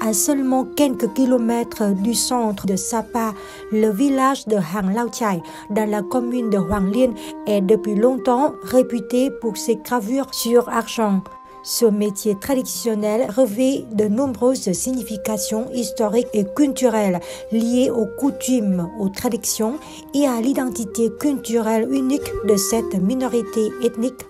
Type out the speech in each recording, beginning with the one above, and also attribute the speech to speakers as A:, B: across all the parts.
A: À seulement quelques kilomètres du centre de Sapa, le village de Hang Lao Chai, dans la commune de Hoàng Liên, est depuis longtemps réputé pour ses gravures sur argent. Ce métier traditionnel revêt de nombreuses significations historiques et culturelles liées aux coutumes, aux traditions et à l'identité culturelle unique de cette minorité ethnique.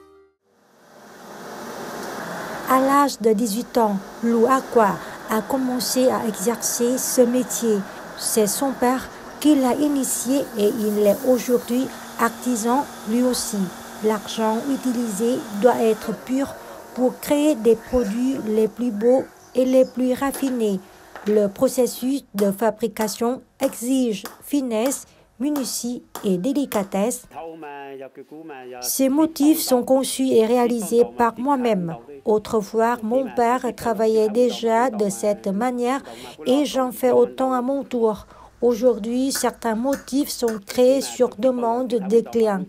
A: À l'âge de 18 ans, Lu Aqua a commencé à exercer ce métier. C'est son père qui l'a initié et il est aujourd'hui artisan lui aussi. L'argent utilisé doit être pur pour créer des produits les plus beaux et les plus raffinés. Le processus de fabrication exige finesse, minutie et délicatesse. Ces motifs sont conçus et réalisés par moi-même. Autrefois, mon père travaillait déjà de cette manière et j'en fais autant à mon tour. Aujourd'hui, certains motifs sont créés sur demande des clients.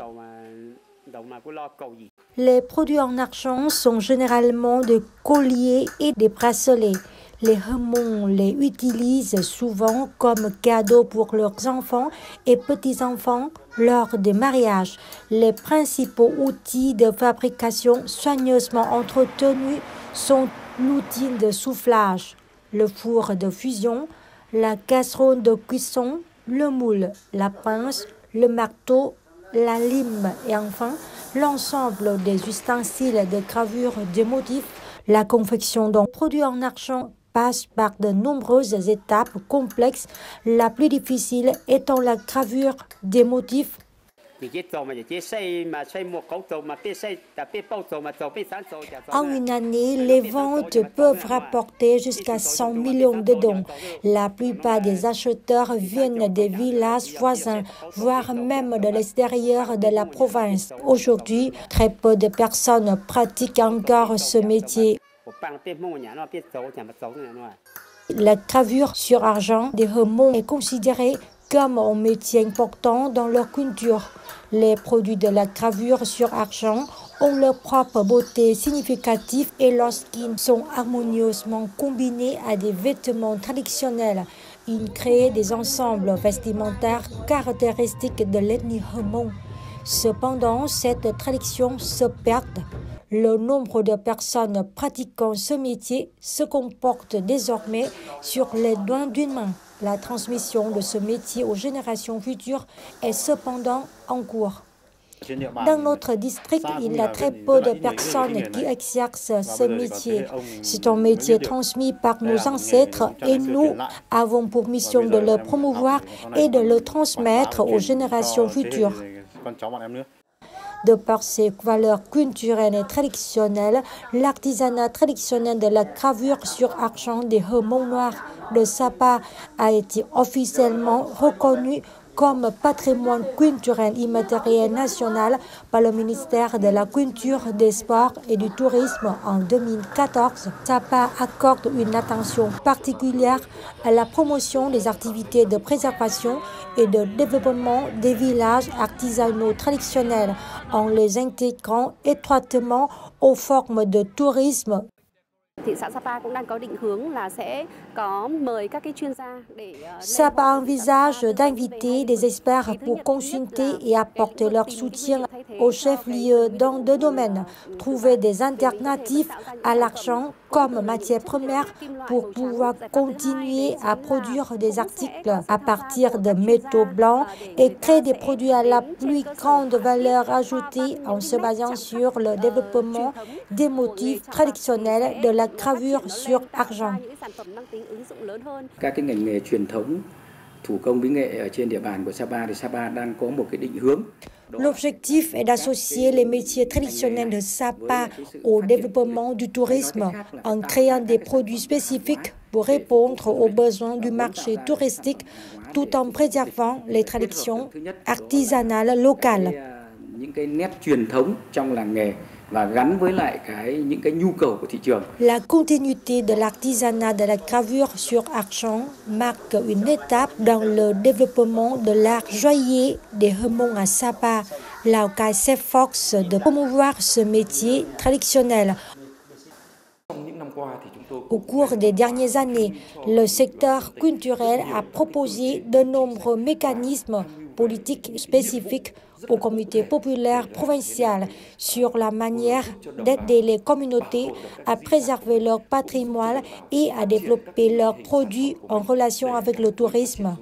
A: Les produits en argent sont généralement des colliers et des bracelets. Les Hmong les utilisent souvent comme cadeau pour leurs enfants et petits-enfants lors des mariages. Les principaux outils de fabrication soigneusement entretenus sont l'outil de soufflage, le four de fusion, la casserole de cuisson, le moule, la pince, le marteau, la lime et enfin l'ensemble des ustensiles de gravure des motifs. La confection d'un produit en argent passe par de nombreuses étapes complexes, la plus difficile étant la gravure des motifs. En une année, les ventes peuvent rapporter jusqu'à 100 millions de dong. La plupart des acheteurs viennent des villages voisins, voire même de l'extérieur de la province. Aujourd'hui, très peu de personnes pratiquent encore ce métier. La gravure sur argent des Hmong est considérée comme un métier important dans leur culture. Les produits de la gravure sur argent ont leur propre beauté significative et lorsqu'ils sont harmonieusement combinés à des vêtements traditionnels, ils créent des ensembles vestimentaires caractéristiques de l'ethnie Hmong. Cependant, cette tradition se perd. Le nombre de personnes pratiquant ce métier se comporte désormais sur les doigts d'une main. La transmission de ce métier aux générations futures est cependant en cours. Dans notre district, il y a très peu de personnes qui exercent ce métier. C'est un métier transmis par nos ancêtres et nous avons pour mission de le promouvoir et de le transmettre aux générations futures. De par ses valeurs culturelles et traditionnelles, l'artisanat traditionnel de la gravure sur argent des Hmong noirs de Sapa a été officiellement reconnu comme patrimoine culturel immatériel national par le ministère de la Culture, des Sports et du Tourisme en 2014. Sapa accorde une attention particulière à la promotion des activités de préservation et de développement des villages artisanaux traditionnels en les intégrant étroitement aux formes de tourisme. Sapa envisage d'inviter des experts pour consulter et apporter leur soutien aux chefs-lieux dans deux domaines. Trouver des alternatives à l'argent comme matière première pour pouvoir continuer à produire des articles à partir de métaux blancs et créer des produits à la plus grande valeur ajoutée en se basant sur le développement des motifs traditionnels de la gravure sur argent.
B: Các cái ngành nghề truyền thống thủ công mỹ nghệ ở trên địa bàn của Sapa thì Sapa đang có một cái định hướng.
A: L'objectif est d'associer les métiers traditionnels de Sapa au développement du tourisme en créant des produits spécifiques pour répondre aux besoins du marché touristique tout en préservant les traditions artisanales locales.
B: Những cái nét truyền thống trong làng nghề và gắn với lại những cái nhu cầu của thị trường.
A: La continuité de l'artisanat de la gravure sur argent marque une étape dans le développement de l'art joaillier des Hmong à Sapa. Lào Cai s'efforce de promouvoir ce métier traditionnel Au cours des dernières années, le secteur culturel a proposé de nombreux mécanismes politiques spécifiques aux comités populaires provinciales sur la manière d'aider les communautés à préserver leur patrimoine et à développer leurs produits en relation avec le tourisme.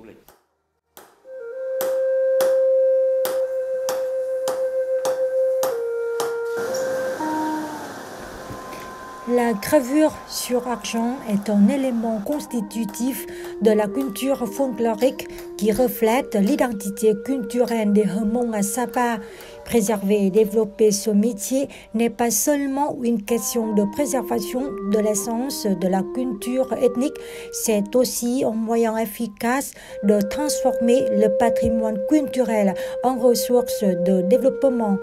A: La gravure sur argent est un élément constitutif de la culture folklorique qui reflète l'identité culturelle des Hmong à Sapa. Préserver et développer ce métier n'est pas seulement une question de préservation de l'essence de la culture ethnique, c'est aussi un moyen efficace de transformer le patrimoine culturel en ressource de développement.